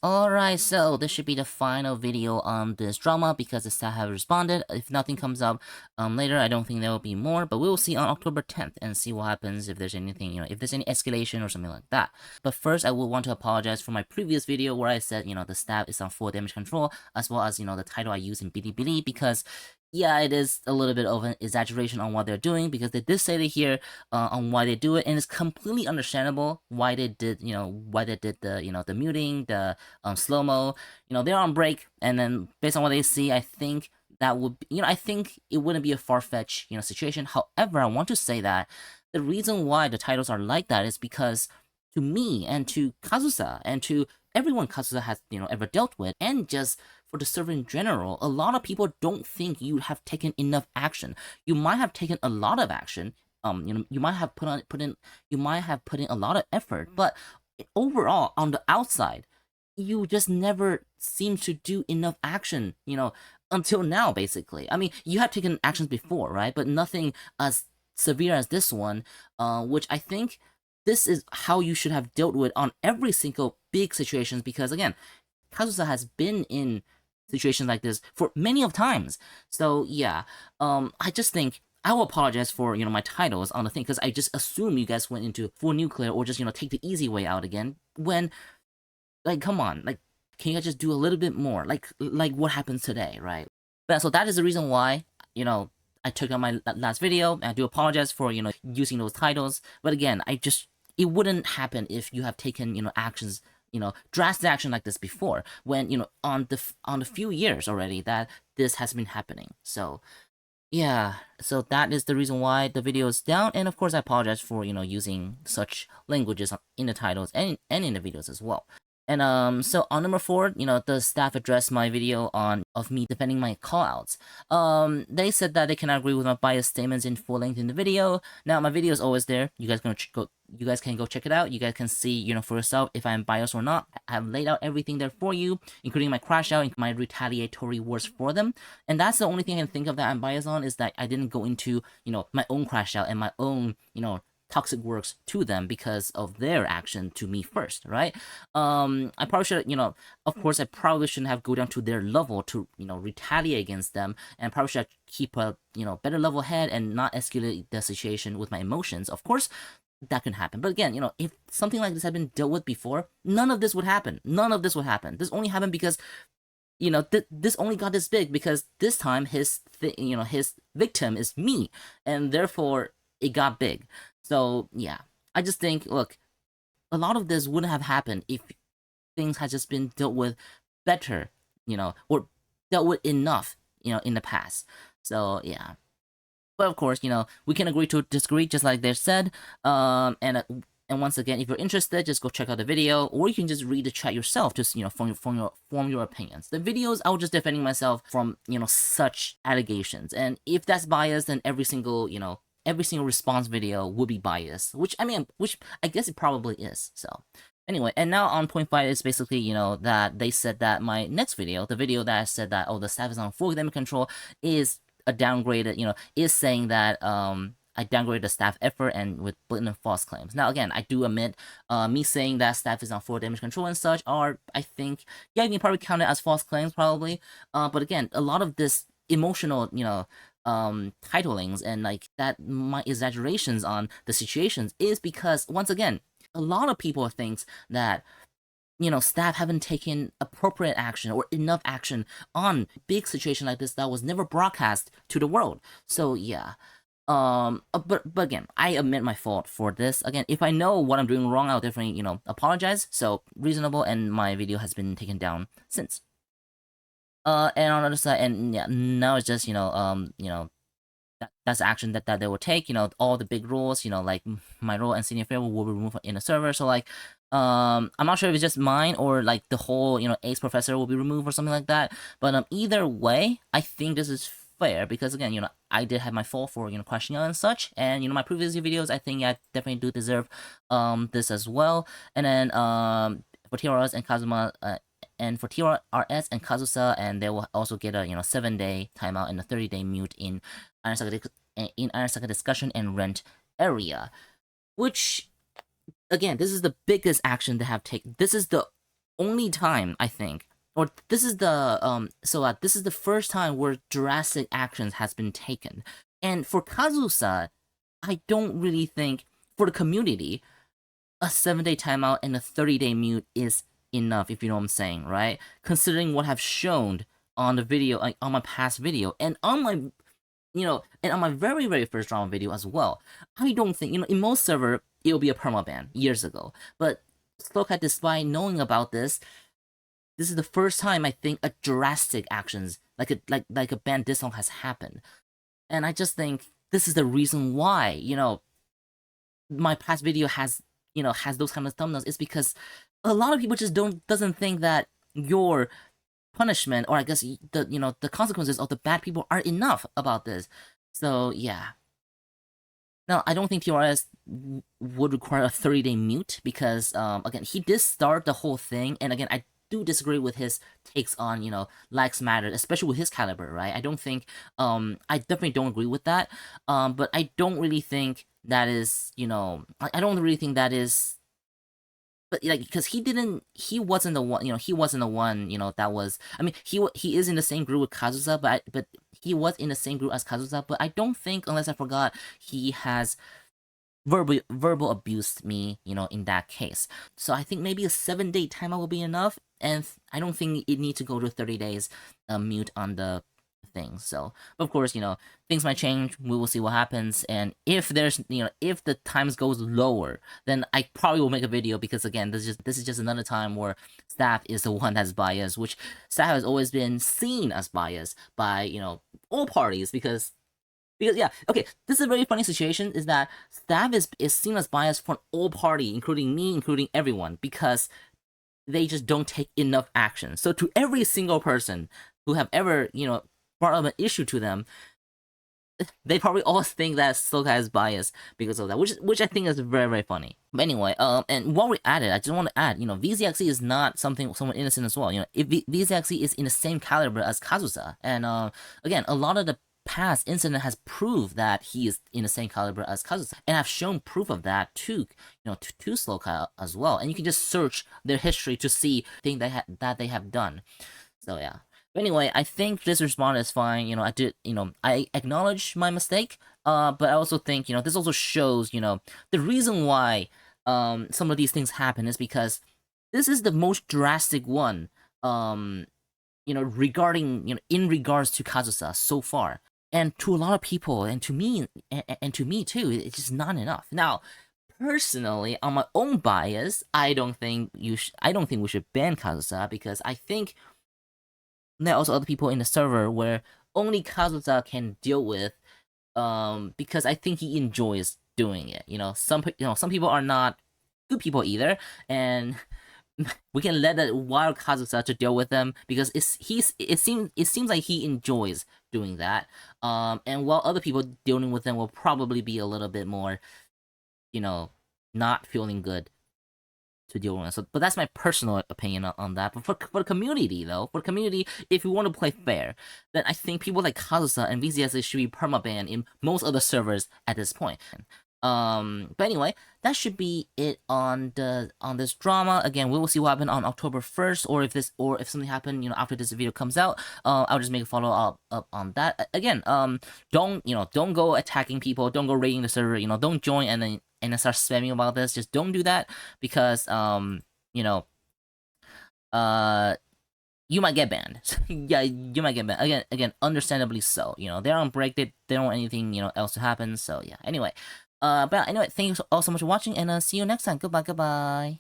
Alright, so this should be the final video on this drama because the staff have responded. If nothing comes up later, I don't think there will be more, but we will see on October 10th and see what happens if there's anything, if there's any escalation or something like that. But first, I will want to apologize for my previous video where I said, the staff is on full damage control, as well as, the title I use in Bilibili, because yeah, it is a little bit of an exaggeration on what they're doing because they did say it here on why they do it, and it's completely understandable why they did, why they did the, the muting, the slow-mo. They're on break, and then based on what they see, I think that would, I think it wouldn't be a far-fetched, situation. However, I want to say that the reason why the titles are like that is because to me and to Kazusa and to everyone Kazusa has, ever dealt with, and just for the server in general, a lot of people don't think you have taken enough action. You might have taken a lot of action. You might have put in a lot of effort, but overall, on the outside, you just never seem to do enough action, until now, basically. I mean, you have taken actions before, right? But nothing as severe as this one, which I think this is how you should have dealt with on every single big situations, because again, Kazusa has been in situations like this for many of times. So yeah, I just think I will apologize for, my titles on the thing, because I just assume you guys went into full nuclear or just, take the easy way out again, when, like, come on, like, can you guys just do a little bit more, like what happens today, right? But so that is the reason why, I took out my last video, and I do apologize for, using those titles, but again, it wouldn't happen if you have taken, actions, drastic action like this before, when, on the few years already that this has been happening. So yeah, so that is the reason why the video is down, and of course I apologize for, using such languages in the titles and in the videos as well. And so on number 4, the staff addressed my video of me defending my callouts. They said that they cannot agree with my biased statements in full length in the video. Now my video is always there. You guys can go check it out. You guys can see, for yourself if I'm biased or not. I have laid out everything there for you, including my crash out and my retaliatory words for them. And that's the only thing I can think of that I'm biased on, is that I didn't go into, my own crash out and my own, toxic works to them because of their action to me first, right? I probably should, of course, I probably shouldn't have go down to their level to, retaliate against them, and probably should keep a, better level head and not escalate the situation with my emotions. Of course, that can happen. But again, if something like this had been dealt with before, none of this would happen. None of this would happen. This only happened because, this only got this big because this time his victim is me, and therefore it got big. So yeah, I just think, look, a lot of this wouldn't have happened if things had just been dealt with better, or dealt with enough, in the past. So yeah. But of course, we can agree to disagree, just like they said. And once again, if you're interested, just go check out the video, or you can just read the chat yourself, just form your opinions. The videos, I was just defending myself from such allegations, and if that's biased, then every single response video would be biased, which I guess it probably is. So anyway, and now on point 5 is basically, that they said that my next video, the video that I said that, oh, the staff is on full damage control, is a downgraded, is saying that, I downgraded the staff effort and with blatant false claims. Now again, I do admit, me saying that staff is on full damage control and such are, I think, yeah, you can probably count it as false claims, probably. But again, a lot of this emotional, titlings and like that, my exaggerations on the situations is because, once again, a lot of people thinks that, staff haven't taken appropriate action or enough action on big situation like this that was never broadcast to the world. So yeah. But again, I admit my fault for this. Again, if I know what I'm doing wrong, I'll definitely, apologize. So reasonable, and my video has been taken down since. And on the other side, and yeah, now it's just, that's the action that they will take, all the big roles, like my role and senior fair will be removed in the server. So like, I'm not sure if it's just mine or like the whole, ace professor will be removed or something like that. But either way, I think this is fair because again, I did have my fault for, crashing out and such. And, my previous videos, I think I definitely do deserve, this as well. And then, for TRS and Kazuma, and for TRS and Kazusa, and they will also get a 7-day timeout and a 30-day mute in IronSaga discussion and rent area, which again, this is the biggest action they have taken. This is the only time I think, or this is the this is the first time where drastic actions has been taken. And for Kazusa, I don't really think for the community a 7-day timeout and a 30-day mute is enough, if you know what I'm saying, right? Considering what I've shown on the video, like on my past video, and on my and on my very, very first drama video as well. I don't think, in most server, it'll be a permaban years ago. But Slowcat, despite knowing about this is the first time I think a drastic actions, like a ban dislong has happened. And I just think this is the reason why, my past video has those kind of thumbnails, is because a lot of people just doesn't think that your punishment, or I guess the consequences of the bad people are enough about this. So yeah. Now, I don't think TRS would require a 30-day mute because, again, he did start the whole thing, and again, I do disagree with his takes on, likes matter, especially with his caliber, right? I don't think, I definitely don't agree with that, but I don't really think that is, I don't really think that is, but like, because he wasn't the one, that was, I mean, he is in the same group with Kazusa, but he was in the same group as Kazusa, but I don't think, unless I forgot, he has verbal abused me, in that case. So I think maybe a 7-day timeout will be enough, and I don't think it needs to go to 30 days mute on the thing. So, but of course, things might change. We will see what happens, and if there's, if the times goes lower, then I probably will make a video, because again, this is just another time where staff is the one that's biased, which staff has always been seen as biased by, all parties, because yeah, okay, this is a very funny situation, is that staff is seen as biased for all party, including me, including everyone, because they just don't take enough action. So to every single person who have ever, brought up an issue to them, they probably all think that Slowcat is biased because of that, which I think is very, very funny. But anyway, and while we're at it, I just want to add, VZXE is not someone innocent as well. If VZXE is in the same caliber as Kazusa, and again, a lot of the past incident has proved that he is in the same caliber as Kazusa, and I've shown proof of that to Slowcat as well. And you can just search their history to see things that they have done. So yeah. But anyway, I think this response is fine. I acknowledge my mistake. But I also think, this also shows, the reason why some of these things happen is because this is the most drastic one, regarding, in regards to Kazusa so far. And to a lot of people, and to me, and to me too, it's just not enough. Now, personally, on my own bias, I don't think we should ban Kazusa, because I think there are also other people in the server where only Kazusa can deal with, because I think he enjoys doing it. Some people are not good people either, and we can let that wild Kazusa to deal with them, because it seems like he enjoys doing that. And while other people dealing with them will probably be a little bit more, not feeling good to deal with. So, but that's my personal opinion on that. But for the community, though, if you want to play fair, then I think people like Kazusa and VZS should be permaban in most other servers at this point. But anyway, that should be it on this drama. Again, we will see what happened on October 1st, or if something happened, after this video comes out. I'll just make a follow up on that. Again, don't go attacking people, don't go raiding the server, don't join and then start spamming about this. Just don't do that, because you might get banned. Yeah, you might get banned. Again, understandably so. They're on break. They don't want anything, else to happen. So yeah. Anyway, but anyway, thank you all so much for watching, and see you next time. Goodbye.